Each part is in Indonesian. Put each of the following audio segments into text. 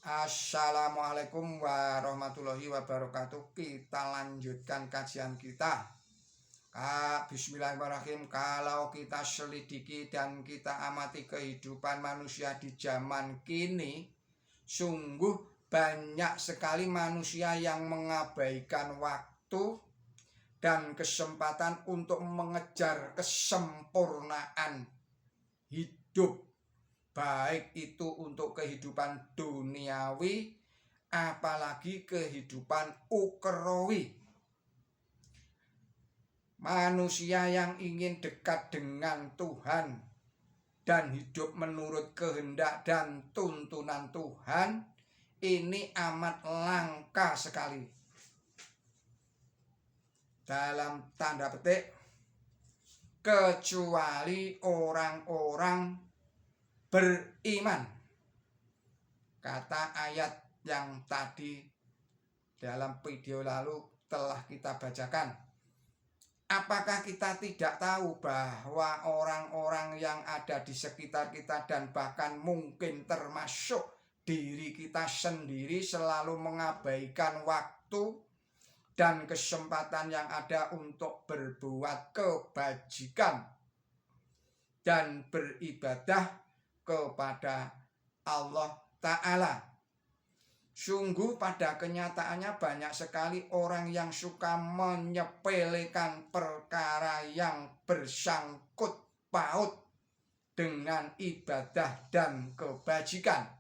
Assalamualaikum warahmatullahi wabarakatuh. Kita lanjutkan kajian kita. Bismillahirrahmanirrahim. Kalau kita selidiki dan kita amati kehidupan manusia di zaman kini, sungguh banyak sekali manusia yang mengabaikan waktu dan kesempatan untuk mengejar kesempurnaan hidup, baik itu untuk kehidupan duniawi apalagi kehidupan ukhrawi. Manusia yang ingin dekat dengan Tuhan dan hidup menurut kehendak dan tuntunan Tuhan ini amat langka sekali. Dalam tanda petik, kecuali orang-orang beriman. Kata ayat yang tadi dalam video lalu telah kita bacakan. Apakah kita tidak tahu bahwa orang-orang yang ada di sekitar kita dan bahkan mungkin termasuk diri kita sendiri selalu mengabaikan waktu dan kesempatan yang ada untuk berbuat kebajikan dan beribadah kepada Allah Ta'ala. Sungguh pada kenyataannya banyak sekali orang yang suka menyepelekan perkara yang bersangkut paut dengan ibadah dan kebajikan.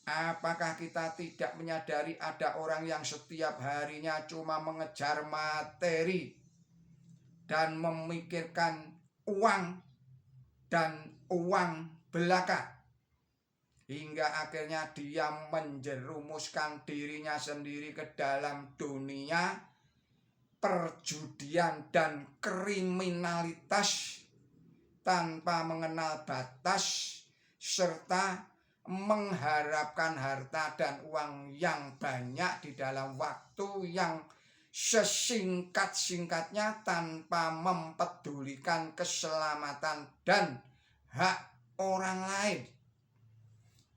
Apakah kita tidak menyadari ada orang yang setiap harinya cuma mengejar materi dan memikirkan uang dan uang belaka, hingga akhirnya dia menjerumuskan dirinya sendiri ke dalam dunia perjudian dan kriminalitas tanpa mengenal batas, serta mengharapkan harta dan uang yang banyak di dalam waktu yang sesingkat-singkatnya tanpa mempedulikan keselamatan dan hak orang lain.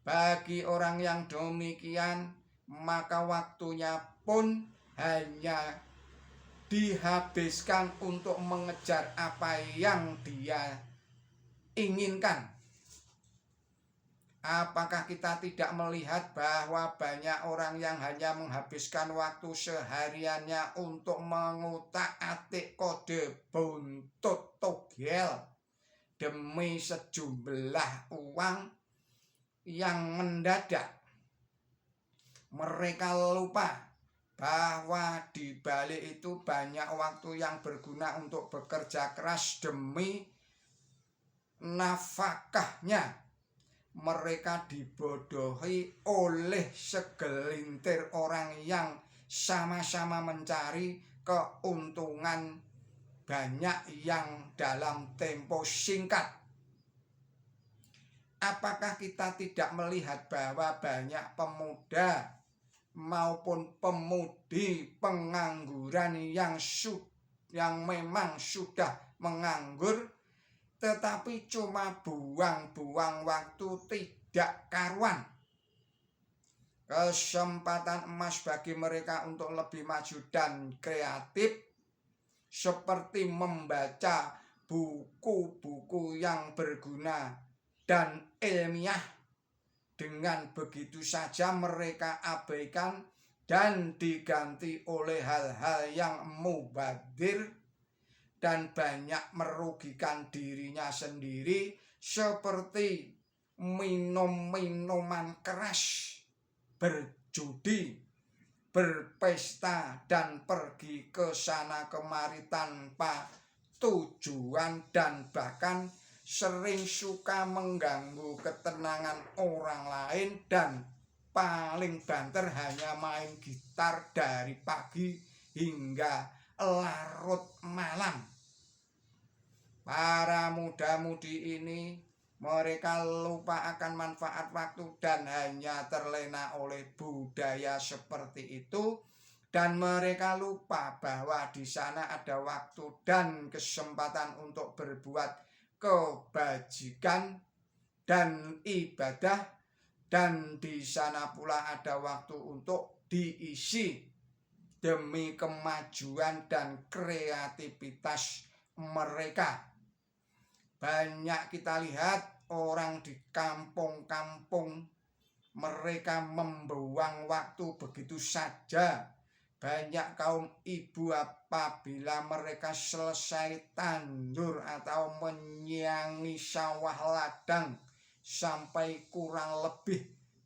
Bagi orang yang demikian, maka waktunya pun hanya dihabiskan untuk mengejar apa yang dia inginkan. Apakah kita tidak melihat bahwa banyak orang yang hanya menghabiskan waktu sehariannya untuk mengutak-atik kode buntut togel demi sejumlah uang yang mendadak? Mereka lupa bahwa di balik itu banyak waktu yang berguna untuk bekerja keras demi nafkahnya. Mereka dibodohi oleh segelintir orang yang sama-sama mencari keuntungan banyak yang dalam tempo singkat. Apakah kita tidak melihat bahwa banyak pemuda maupun pemudi pengangguran yang memang sudah menganggur, tetapi cuma buang-buang waktu tidak karuan? Kesempatan emas bagi mereka untuk lebih maju dan kreatif, seperti membaca buku-buku yang berguna dan ilmiah, dengan begitu saja mereka abaikan dan diganti oleh hal-hal yang mubazir dan banyak merugikan dirinya sendiri, seperti minum-minuman keras, berjudi, berpesta, dan pergi ke sana kemari tanpa tujuan, dan bahkan sering suka mengganggu ketenangan orang lain, dan paling banter hanya main gitar dari pagi hingga larut malam. Para muda-mudi ini, mereka lupa akan manfaat waktu dan hanya terlena oleh budaya seperti itu, dan mereka lupa bahwa di sana ada waktu dan kesempatan untuk berbuat kebajikan dan ibadah dan di sana pula ada waktu untuk diisi demi kemajuan dan kreativitas mereka. Banyak kita lihat orang di kampung-kampung, mereka membuang waktu begitu saja. Banyak kaum ibu apabila mereka selesai tandur atau menyiangi sawah ladang sampai kurang lebih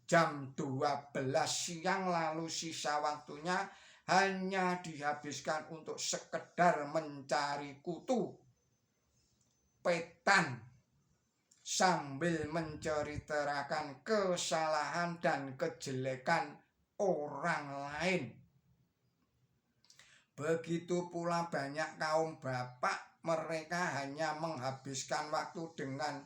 jam 12 siang, lalu sisa waktunya hanya dihabiskan untuk sekedar mencari kutu, petan, sambil menceritakan kesalahan dan kejelekan orang lain. Begitu pula banyak kaum bapak, mereka hanya menghabiskan waktu dengan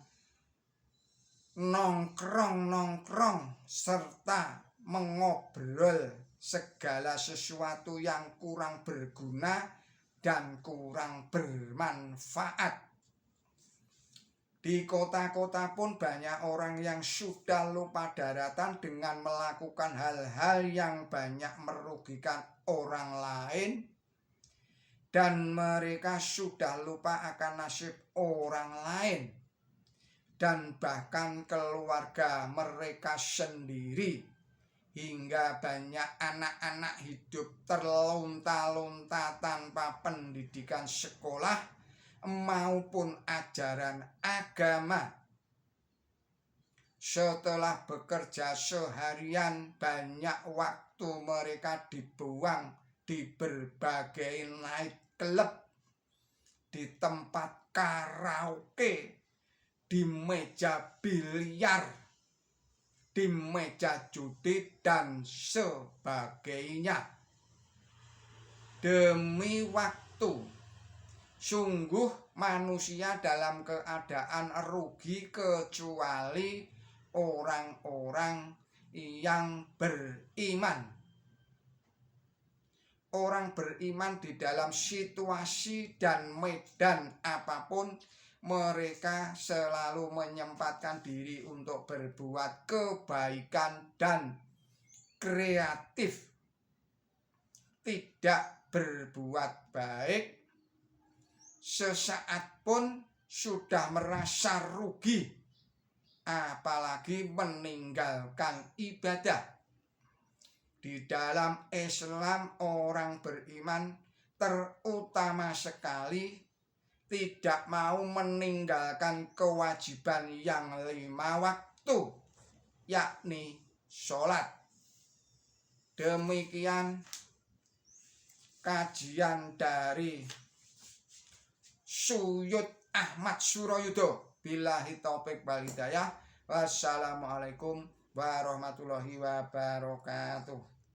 nongkrong-nongkrong serta mengobrol segala sesuatu yang kurang berguna dan kurang bermanfaat. Di kota-kota pun banyak orang yang sudah lupa daratan dengan melakukan hal-hal yang banyak merugikan orang lain, dan mereka sudah lupa akan nasib orang lain dan bahkan keluarga mereka sendiri, hingga banyak anak-anak hidup terlunta-lunta tanpa pendidikan sekolah maupun ajaran agama. Setelah bekerja seharian, banyak waktu mereka dibuang di berbagai night club, di tempat karaoke, di meja biliar, di meja judi, dan sebagainya. Demi waktu, sungguh manusia dalam keadaan rugi kecuali orang-orang yang beriman. Orang beriman di dalam situasi dan medan apapun, mereka selalu menyempatkan diri untuk berbuat kebaikan dan kreatif. Tidak berbuat baik sesaat pun sudah merasa rugi, apalagi meninggalkan ibadah. Di dalam Islam, orang beriman terutama sekali tidak mau meninggalkan kewajiban yang 5 waktu, yakni sholat. Demikian kajian dari Suyud Ahmad Suroyudo. Billahi taufik wal hidayah. Wassalamualaikum warahmatullahi wabarakatuh.